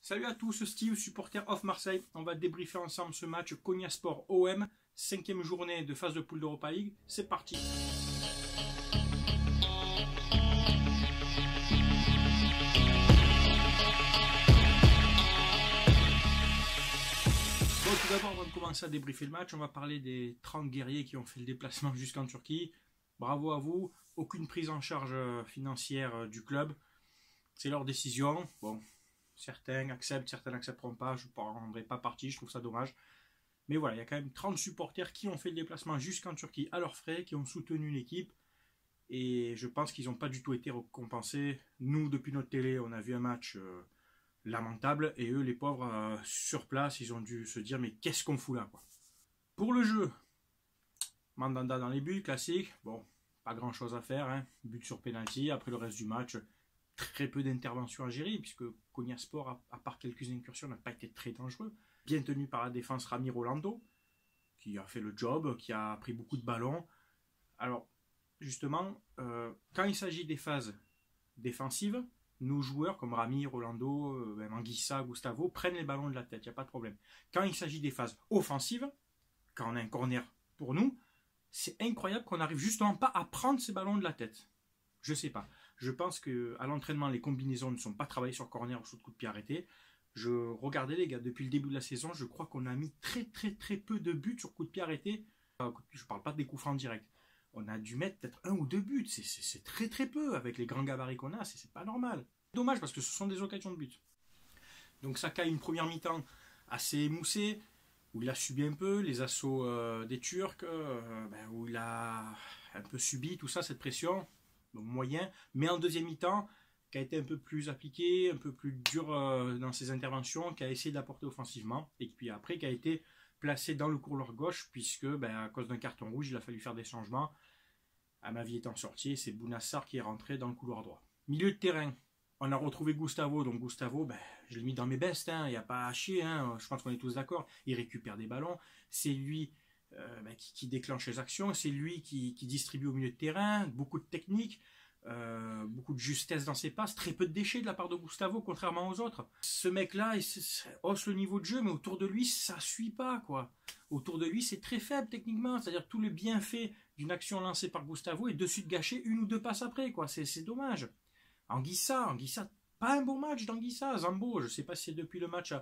Salut à tous, Steve, supporter of Marseille. On va débriefer ensemble ce match Konyaspor OM, 5e journée de phase de poule d'Europa League. C'est parti. Bon, tout d'abord, avant de commencer à débriefer le match, on va parler des 30 guerriers qui ont fait le déplacement jusqu'en Turquie. Bravo à vous. Aucune prise en charge financière du club. C'est leur décision. Bon. Certains acceptent, certains n'accepteront pas. Je ne prendrai pas parti, je trouve ça dommage. Mais voilà, il y a quand même 30 supporters qui ont fait le déplacement jusqu'en Turquie à leurs frais, qui ont soutenu l'équipe. Et je pense qu'ils n'ont pas du tout été récompensés. Nous, depuis notre télé, on a vu un match lamentable. Et eux, les pauvres, sur place, ils ont dû se dire, mais qu'est-ce qu'on fout là, quoi. Pour le jeu, Mandanda dans les buts, classique. Bon, pas grand-chose à faire, hein. But sur penalty. Après le reste du match, très peu d'interventions à gérer, puisque Konyaspor, à part quelques incursions, n'a pas été très dangereux. Bien tenu par la défense Rami Rolando, qui a fait le job, qui a pris beaucoup de ballons. Alors, justement, quand il s'agit des phases défensives, nos joueurs, comme Rami, Rolando, Anguissa, Gustavo, prennent les ballons de la tête, il n'y a pas de problème. Quand il s'agit des phases offensives, quand on a un corner pour nous, c'est incroyable qu'on n'arrive justement pas à prendre ces ballons de la tête. Je sais pas. Je pense qu'à l'entraînement, les combinaisons ne sont pas travaillées sur corner ou sur coup de pied arrêté. Je regardais les gars, depuis le début de la saison, je crois qu'on a mis très peu de buts sur coup de pied arrêté. Je ne parle pas des coups francs directs. On a dû mettre peut-être 1 ou 2 buts. C'est très peu avec les grands gabarits qu'on a. C'est pas normal. Dommage parce que ce sont des occasions de but. Donc Saka a une première mi-temps assez émoussée, où il a subi un peu les assauts des Turcs, où il a un peu subi tout ça, cette pression. Donc moyen, mais en deuxième mi-temps, qui a été un peu plus appliqué, un peu plus dur dans ses interventions, qui a essayé d'apporter offensivement, et puis après qui a été placé dans le couloir gauche, puisque à cause d'un carton rouge, il a fallu faire des changements. Amavi étant sorti, c'est Bounassar qui est rentré dans le couloir droit. Milieu de terrain, on a retrouvé Gustavo, donc Gustavo, je l'ai mis dans mes bestes, il n'y a pas à chier, je pense qu'on est tous d'accord, il récupère des ballons, c'est lui qui déclenche les actions, c'est lui qui distribue au milieu de terrain, beaucoup de technique, beaucoup de justesse dans ses passes, très peu de déchets de la part de Gustavo, contrairement aux autres. Ce mec-là, il hausse le niveau de jeu, mais autour de lui, ça suit pas, quoi. Autour de lui, c'est très faible techniquement, c'est-à-dire tout le bienfait d'une action lancée par Gustavo est de suite gâché 1 ou 2 passes après, quoi. C'est dommage. Anguissa, pas un bon match d'Anguissa. Zambo, je sais pas si c'est depuis le match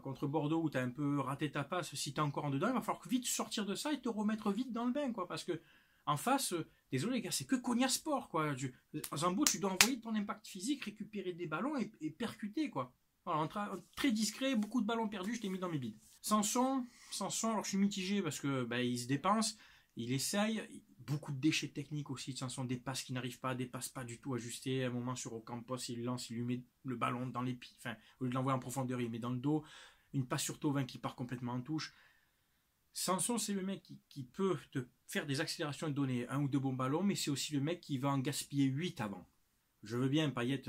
contre Bordeaux où tu as un peu raté ta passe, si tu es encore en dedans, il va falloir vite sortir de ça et te remettre vite dans le bain, quoi, parce que en face, désolé les gars, c'est que Konyaspor, quoi. Zambo, tu dois envoyer ton impact physique, récupérer des ballons et percuter, quoi. Voilà, très discret, beaucoup de ballons perdus, je t'ai mis dans mes bides. Sanson, alors je suis mitigé parce que il se dépense, il essaye, beaucoup de déchets techniques aussi de Sanson, des passes qui n'arrivent pas, des passes pas du tout ajustées. À un moment sur Ocampos, il lance, il lui met le ballon dans les pieds, enfin, au lieu de l'envoyer en profondeur, il met dans le dos. Une passe sur Thauvin qui part complètement en touche. Sanson, c'est le mec qui peut te faire des accélérations et donner 1 ou 2 bons ballons, mais c'est aussi le mec qui va en gaspiller 8 avant. Je veux bien, Payet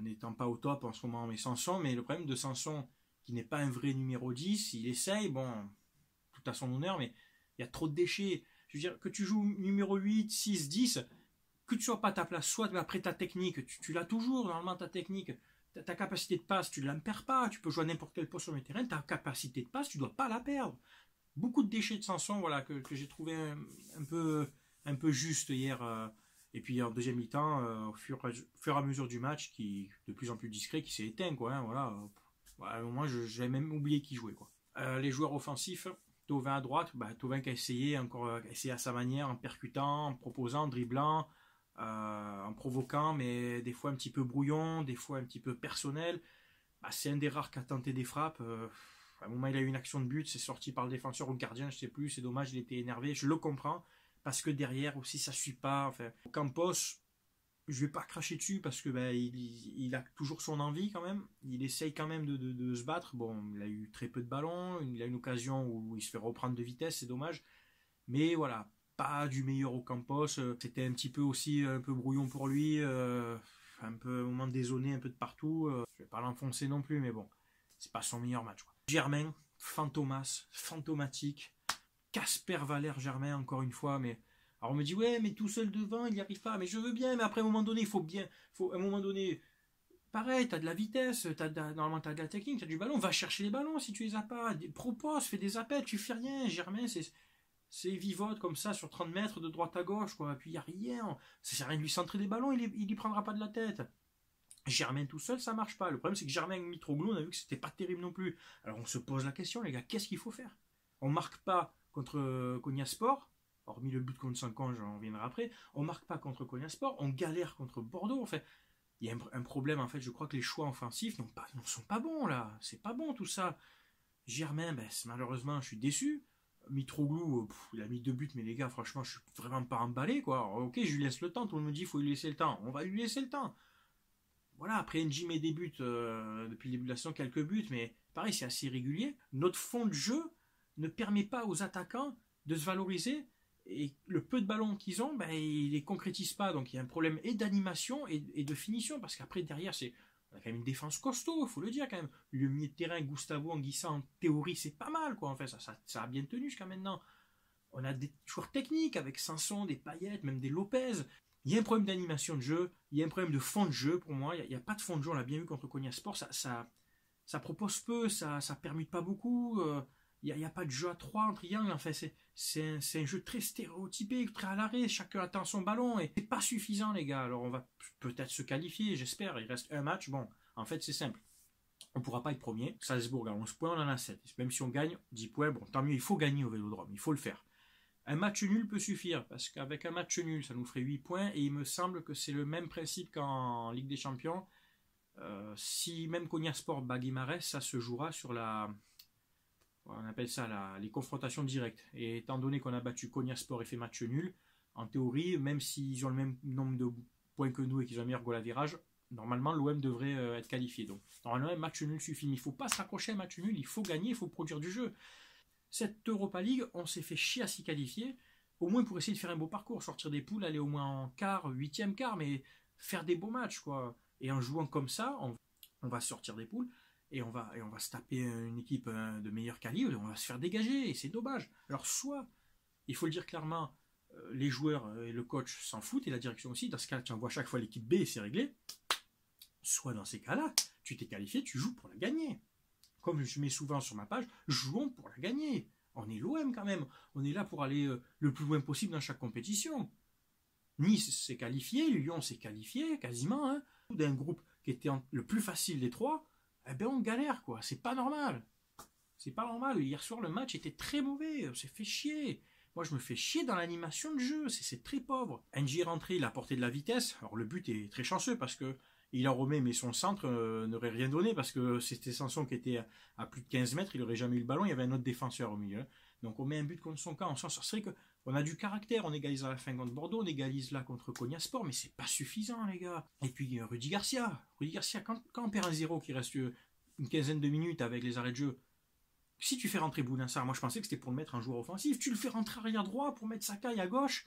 n'étant pas au top en ce moment, mais Sanson, mais le problème de Sanson, qui n'est pas un vrai numéro 10, il essaye, bon, tout à son honneur, mais il y a trop de déchets. Je veux dire, que tu joues numéro 8, 6, 10, que tu sois pas à ta place, soit après ta technique, tu l'as toujours, normalement ta technique, ta capacité de passe, tu ne la perds pas, tu peux jouer à n'importe quel poste sur le terrain, ta capacité de passe, tu ne dois pas la perdre. Beaucoup de déchets de Sanson, voilà, que j'ai trouvé un peu juste hier. Et puis en deuxième mi-temps, au fur et à mesure du match, qui de plus en plus discret, qui s'est éteint, quoi. Voilà. À un moment, j'avais même oublié qui jouait, quoi. Les joueurs offensifs, Thauvin à droite, Thauvin qui a essayé à sa manière, en percutant, en proposant, en dribblant, en provoquant, mais des fois un petit peu brouillon, des fois un petit peu personnel. C'est un des rares qui a tenté des frappes. À un moment, il a eu une action de but, c'est sorti par le défenseur ou le gardien, je sais plus, c'est dommage, il était énervé, je le comprends, parce que derrière aussi, ça suit pas. Enfin, Campos, je vais pas cracher dessus parce que il a toujours son envie quand même, il essaye quand même de se battre. Bon, il a eu très peu de ballons, il a une occasion où il se fait reprendre de vitesse, c'est dommage, mais voilà, pas du meilleur au Campos. C'était un petit peu aussi un peu brouillon pour lui, un peu au moment de dézonner un peu de partout. Je vais pas l'enfoncer non plus, mais bon, c'est pas son meilleur match, quoi. Germain, fantomatique. Casper Valère Germain, encore une fois, mais alors on me dit ouais, mais tout seul devant, il n'y arrive pas. Mais je veux bien, mais après à un moment donné, à un moment donné, Pareil, tu as de la vitesse, normalement tu as de la technique, tu as du ballon, va chercher les ballons si tu les as pas, propose, fais des appels, tu fais rien. Germain, c'est vivote comme ça sur 30 mètres de droite à gauche, quoi. Puis il n'y a rien. Ça sert à rien de lui centrer des ballons, il y prendra pas de la tête. Germain tout seul, ça marche pas. Le problème, c'est que Germain avec Mitroglou, on a vu que c'était pas terrible non plus. Alors on se pose la question, les gars, qu'est-ce qu'il faut faire? On marque pas contre Konyaspor, hormis le but contre Saint-Conge, on reviendra après. On marque pas contre Konyaspor, on galère contre Bordeaux. En fait, il y a un problème, en fait, je crois que les choix offensifs ne sont pas bons, là. C'est pas bon, tout ça. Germain, malheureusement, je suis déçu. Mitroglou, il a mis 2 buts, mais les gars, franchement, je suis vraiment pas emballé, quoi. Alors, ok, je lui laisse le temps, tout le monde me dit qu'il faut lui laisser le temps. On va lui laisser le temps. Voilà, après NJ met des buts depuis le début de la saison, quelques buts, mais pareil, c'est assez régulier. Notre fond de jeu ne permet pas aux attaquants de se valoriser, et le peu de ballons qu'ils ont, ils les concrétisent pas. Donc il y a un problème et d'animation et de finition, parce qu'après derrière, on a quand même une défense costaud, il faut le dire quand même. Le milieu de terrain, Gustavo Anguissa, en théorie, c'est pas mal, quoi. En fait, ça a bien tenu jusqu'à maintenant. On a des joueurs techniques avec Sanson, des Payet, même des Lopez. Il y a un problème d'animation de jeu, il y a un problème de fond de jeu pour moi. Il n'y a pas de fond de jeu, on l'a bien vu contre Konyaspor. Ça propose peu, ça permute pas beaucoup. Il n'y a pas de jeu à 3 en triangle. En fait, c'est un jeu très stéréotypé, très à l'arrêt. Chacun attend son ballon et c'est pas suffisant, les gars. Alors on va peut-être se qualifier, j'espère. Il reste un match. Bon, en fait, c'est simple. On ne pourra pas être premier. Salzbourg a 11 points, on en a 7. Même si on gagne 10 points, bon, tant mieux, il faut gagner au Vélodrome, il faut le faire. Un match nul peut suffire, parce qu'avec un match nul, ça nous ferait 8 points, et il me semble que c'est le même principe qu'en Ligue des Champions. Si même Konyaspor bat Guimarães, ça se jouera sur on appelle ça les confrontations directes. Et étant donné qu'on a battu Konyaspor et fait match nul, en théorie, même s'ils ont le même nombre de points que nous et qu'ils ont un meilleur goal à virage, normalement l'OM devrait être qualifié. Donc normalement un match nul suffit, mais il ne faut pas se raccrocher à un match nul, il faut gagner, il faut produire du jeu. Cette Europa League, on s'est fait chier à s'y qualifier, au moins pour essayer de faire un beau parcours, sortir des poules, aller au moins en quart, 8e quart, mais faire des beaux matchs, quoi. Et en jouant comme ça, on va sortir des poules et on va se taper une équipe de meilleur calibre, et on va se faire dégager, et c'est dommage. Alors soit, il faut le dire clairement, les joueurs et le coach s'en foutent, et la direction aussi, dans ce cas, tu envoies chaque fois l'équipe B et c'est réglé. Soit dans ces cas-là, tu t'es qualifié, tu joues pour la gagner. Comme je mets souvent sur ma page, jouons pour la gagner. On est l'OM quand même. On est là pour aller le plus loin possible dans chaque compétition. Nice s'est qualifié, Lyon s'est qualifié quasiment. Hein. D'un groupe qui était le plus facile des trois, on galère, quoi. C'est pas normal. C'est pas normal. Hier soir, le match était très mauvais. On s'est fait chier. Moi, je me fais chier dans l'animation de jeu. C'est très pauvre. NJ est rentré, il a apporté de la vitesse. Alors, le but est très chanceux parce que il en remet, mais son centre n'aurait rien donné parce que c'était Sanson qui était à plus de 15 mètres, il n'aurait jamais eu le ballon, il y avait un autre défenseur au milieu. Donc on met un but contre son camp, on s'en sort. C'est vrai qu'on a du caractère, on égalise à la fin contre Bordeaux, on égalise là contre Konyaspor, mais c'est pas suffisant, les gars. Et puis Rudy Garcia, quand on perd un 0 qui reste une quinzaine de minutes avec les arrêts de jeu, si tu fais rentrer Bounassar, moi je pensais que c'était pour le mettre un joueur offensif, tu le fais rentrer arrière droit pour mettre Sakai à gauche,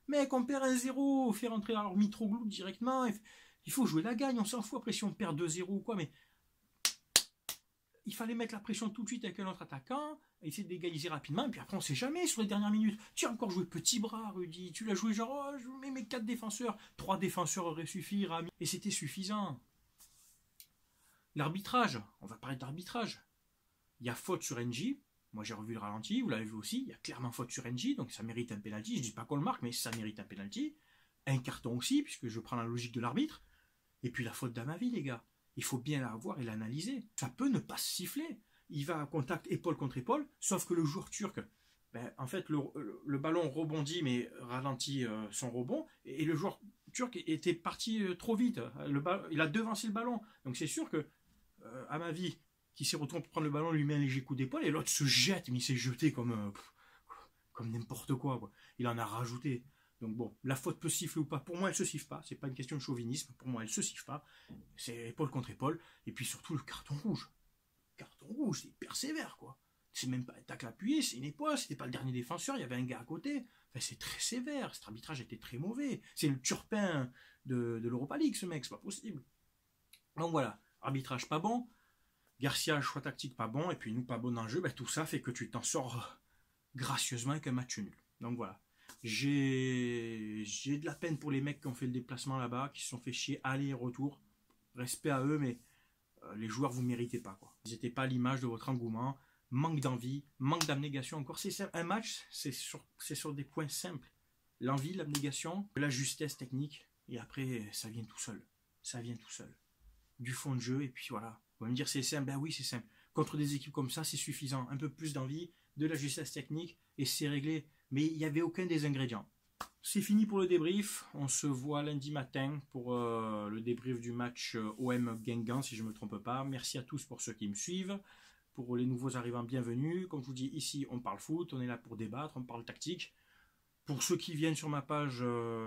mais qu'on perd un 0, fait rentrer alors Mitroglou directement. Il faut jouer la gagne, on s'en fout après si on perd 2-0 ou quoi, mais il fallait mettre la pression tout de suite avec un autre attaquant, essayer d'égaliser rapidement, et puis après on sait jamais sur les dernières minutes. Tu as encore joué petit bras, Rudy, tu l'as joué genre, oh, je mets mes 4 défenseurs, 3 défenseurs auraient suffi, Rami, et c'était suffisant. L'arbitrage, on va parler d'arbitrage. Il y a faute sur NJ, moi j'ai revu le ralenti, vous l'avez vu aussi, il y a clairement faute sur NJ, donc ça mérite un penalty, je dis pas qu'on le marque, mais ça mérite un penalty. Un carton aussi, puisque je prends la logique de l'arbitre. Et puis la faute d'Amavi, les gars. Il faut bien la voir et l'analyser. Ça peut ne pas se siffler. Il va à contact épaule contre épaule, sauf que le joueur turc, en fait, le ballon rebondit, mais ralentit son rebond. Et le joueur turc était parti trop vite. Il a devancé le ballon. Donc c'est sûr que Amavi, qui s'est retourné pour prendre le ballon, lui met un léger coup d'épaule, et l'autre se jette, mais il s'est jeté comme n'importe quoi. Il en a rajouté. Donc bon, la faute peut siffler ou pas. Pour moi, elle se siffle pas. C'est pas une question de chauvinisme. Pour moi, elle se siffle pas. C'est épaule contre épaule. Et puis surtout le carton rouge. Le carton rouge, c'est hyper sévère, quoi. C'est même pas un tacle appuyé, c'est une épaule. C'était pas le dernier défenseur. Il y avait un gars à côté. Enfin, c'est très sévère. Cet arbitrage était très mauvais. C'est le Turpin de l'Europa League, ce mec. C'est pas possible. Donc voilà, arbitrage pas bon. Garcia, choix tactique pas bon. Et puis nous, pas bon dans le jeu. Tout ça fait que tu t'en sors gracieusement avec un match nul. Donc voilà. J'ai de la peine pour les mecs qui ont fait le déplacement là-bas, qui se sont fait chier aller et retour. respect à eux, mais les joueurs, vous ne méritez pas, quoi. Ils n'étaient pas à l'image de votre engouement, manque d'envie, manque d'abnégation encore. C'est simple. Un match, c'est sur des points simples. L'envie, l'abnégation, la justesse technique, et après, ça vient tout seul. Ça vient tout seul. Du fond de jeu, et puis voilà. Vous allez me dire, c'est simple. Ben oui, c'est simple. Contre des équipes comme ça, c'est suffisant. Un peu plus d'envie, de la justesse technique, et c'est réglé. Mais il n'y avait aucun des ingrédients. C'est fini pour le débrief. On se voit lundi matin pour le débrief du match OM Guingamp, si je ne me trompe pas. Merci à tous pour ceux qui me suivent. Pour les nouveaux arrivants, bienvenue. Comme je vous dis, ici, on parle foot. On est là pour débattre, on parle tactique. Pour ceux qui viennent sur ma page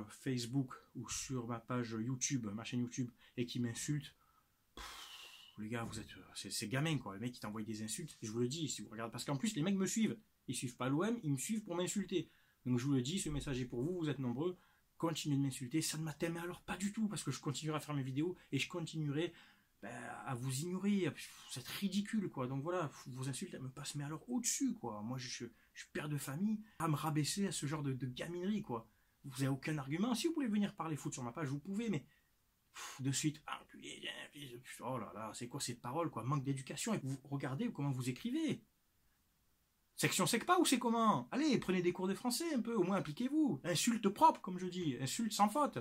Facebook ou sur ma page YouTube, ma chaîne YouTube, et qui m'insultent, les gars, vous êtes, c'est gamin, quoi. Le mec, il t'envoie des insultes. Je vous le dis, si vous regardez, parce qu'en plus, les mecs me suivent. Ils suivent pas l'OM, ils me suivent pour m'insulter. Donc je vous le dis, ce message est pour vous, vous êtes nombreux. Continuez de m'insulter, ça ne m'atteint alors pas du tout, parce que je continuerai à faire mes vidéos et je continuerai à vous ignorer. Vous êtes ridicule, quoi. Donc voilà, vos insultes, elles me passent, mais alors au-dessus, quoi. Moi, je suis père de famille, à me rabaisser à ce genre de gaminerie, quoi. Vous n'avez aucun argument. Si vous pouvez venir parler foot sur ma page, vous pouvez, mais de suite, oh là là, c'est quoi cette parole, quoi. Manque d'éducation. Et vous regardez comment vous écrivez. Section SECPA ou c'est comment? Allez, prenez des cours de français un peu, au moins appliquez-vous. Insulte propre, comme je dis, insulte sans faute.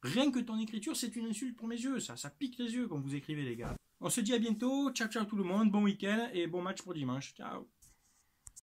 Rien que ton écriture, c'est une insulte pour mes yeux, ça pique les yeux quand vous écrivez, les gars. On se dit à bientôt, ciao ciao tout le monde, bon week-end et bon match pour dimanche. Ciao.